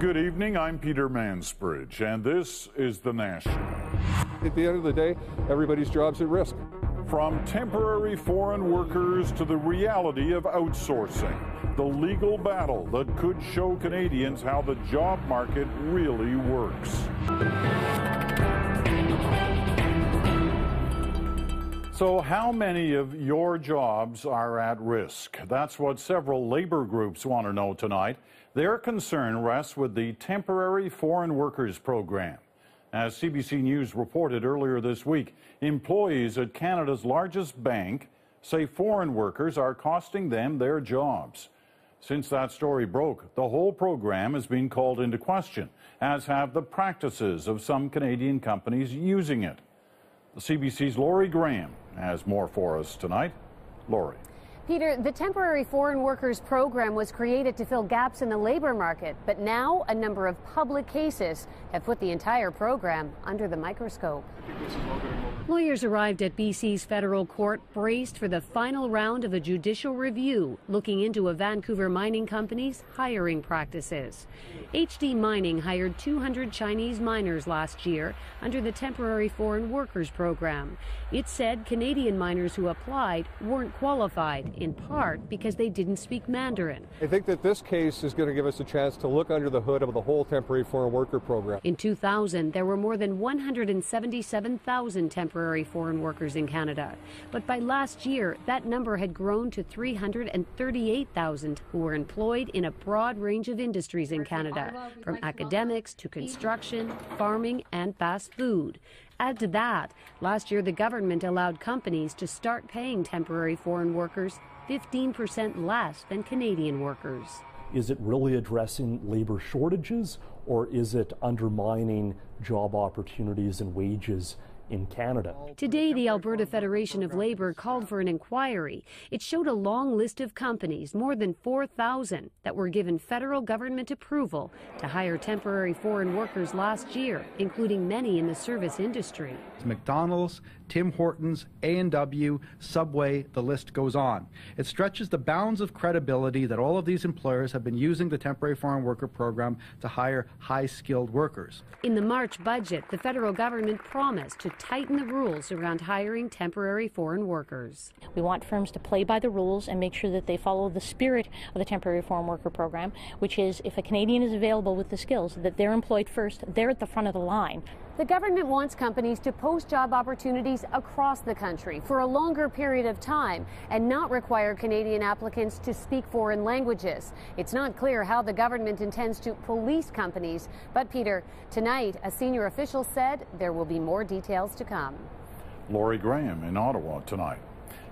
Good evening, I'm Peter Mansbridge, and this is The National. At the end of the day, everybody's job's at risk. From temporary foreign workers to the reality of outsourcing, the legal battle that could show Canadians how the job market really works. So how many of your jobs are at risk? That's what several labor groups want to know tonight. Their concern rests with the Temporary Foreign Workers Program. As CBC News reported earlier this week, employees at Canada's largest bank say foreign workers are costing them their jobs. Since that story broke, the whole program has been called into question, as have the practices of some Canadian companies using it. The CBC's Laurie Graham has more for us tonight. Laurie. Peter, the Temporary Foreign Workers Program was created to fill gaps in the labor market, but now a number of public cases have put the entire program under the microscope. Lawyers arrived at BC's federal court braced for the final round of a judicial review looking into a Vancouver mining company's hiring practices. HD Mining hired 200 Chinese miners last year under the Temporary Foreign Workers Program. It said Canadian miners who applied weren't qualified, in part because they didn't speak Mandarin. I think that this case is going to give us a chance to look under the hood of the whole Temporary Foreign Worker Program. In 2000, there were more than 177,000 temporary foreign workers in Canada. But by last year, that number had grown to 338,000 who were employed in a broad range of industries in Canada, from academics to construction, farming, and fast food. Add to that, last year the government allowed companies to start paying temporary foreign workers 15% less than Canadian workers. Is it really addressing labor shortages, or is it undermining job opportunities and wages in Canada? Today, the Alberta Federation of Labor called for an inquiry. It showed a long list of companies, more than 4,000, that were given federal government approval to hire temporary foreign workers last year, including many in the service industry. McDonald's, Tim Hortons, A&W, Subway, the list goes on. It stretches the bounds of credibility that all of these employers have been using the Temporary Foreign Worker Program to hire high-skilled workers. In the March budget, the federal government promised to tighten the rules around hiring temporary foreign workers. We want firms to play by the rules and make sure that they follow the spirit of the Temporary Foreign Worker Program, which is if a Canadian is available with the skills, that they're employed first, they're at the front of the line. The government wants companies to post job opportunities across the country for a longer period of time and not require Canadian applicants to speak foreign languages. It's not clear how the government intends to police companies, but Peter, tonight a senior official said there will be more details to come. Laurie Graham in Ottawa tonight.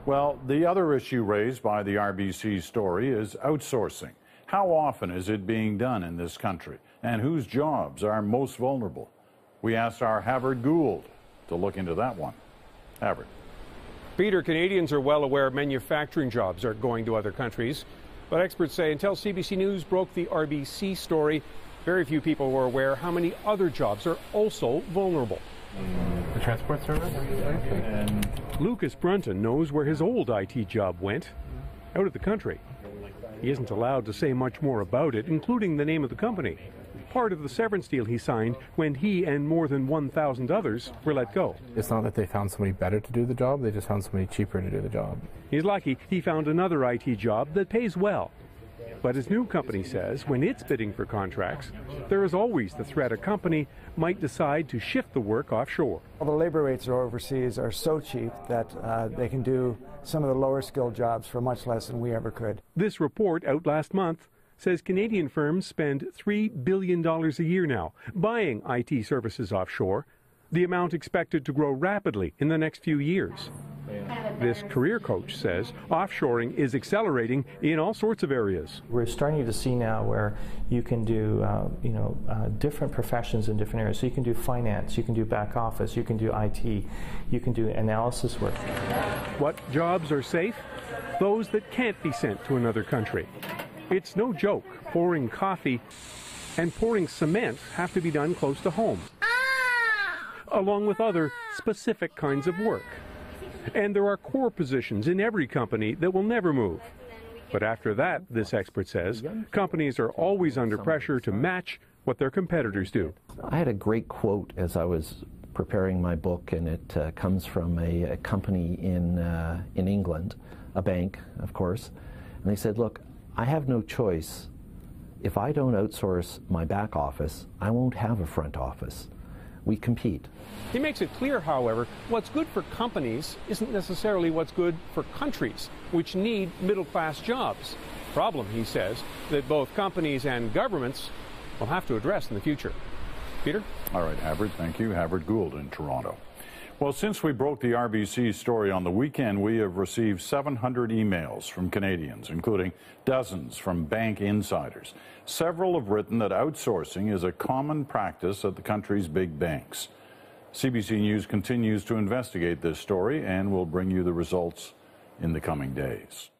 Well, the other issue raised by the RBC story is outsourcing. How often is it being done in this country, and whose jobs are most vulnerable? We asked our Havard Gould to look into that one. Havard. Peter, Canadians are well aware manufacturing jobs are going to other countries, but experts say until CBC News broke the RBC story, very few people were aware how many other jobs are also vulnerable. The transport service? And Lucas Brunton knows where his old IT job went, out of the country. He isn't allowed to say much more about it, including the name of the company. Part of the severance deal he signed when he and more than 1,000 others were let go. it's not that they found somebody better to do the job, they just found somebody cheaper to do the job. He's lucky he found another IT job that pays well. But his new company says when it's bidding for contracts, there is always the threat a company might decide to shift the work offshore. Well, the labor rates overseas are so cheap that they can do some of the lower skilled jobs for much less than we ever could. This report, out last month, says Canadian firms spend $3 billion a year now buying IT services offshore, the amount expected to grow rapidly in the next few years. This career coach says offshoring is accelerating in all sorts of areas. We're starting to see now where you can do different professions in different areas. So you can do finance, you can do back office, you can do IT, you can do analysis work. What jobs are safe? Those that can't be sent to another country. It's no joke. Pouring coffee and pouring cement have to be done close to home, along with other specific kinds of work. And there are core positions in every company that will never move. But after that, this expert says, companies are always under pressure to match what their competitors do. I had a great quote as I was preparing my book, and it comes from a company in England, a bank, of course, and they said, look, I have no choice. If I don't outsource my back office, I won't have a front office. We compete. He makes it clear, however, what's good for companies isn't necessarily what's good for countries, which need middle-class jobs. Problem, he says, that both companies and governments will have to address in the future. Peter? All right, Havard, thank you. Havard Gould in Toronto. Well, since we broke the RBC story on the weekend, we have received 700 emails from Canadians, including dozens from bank insiders. Several have written that outsourcing is a common practice at the country's big banks. CBC News continues to investigate this story and will bring you the results in the coming days.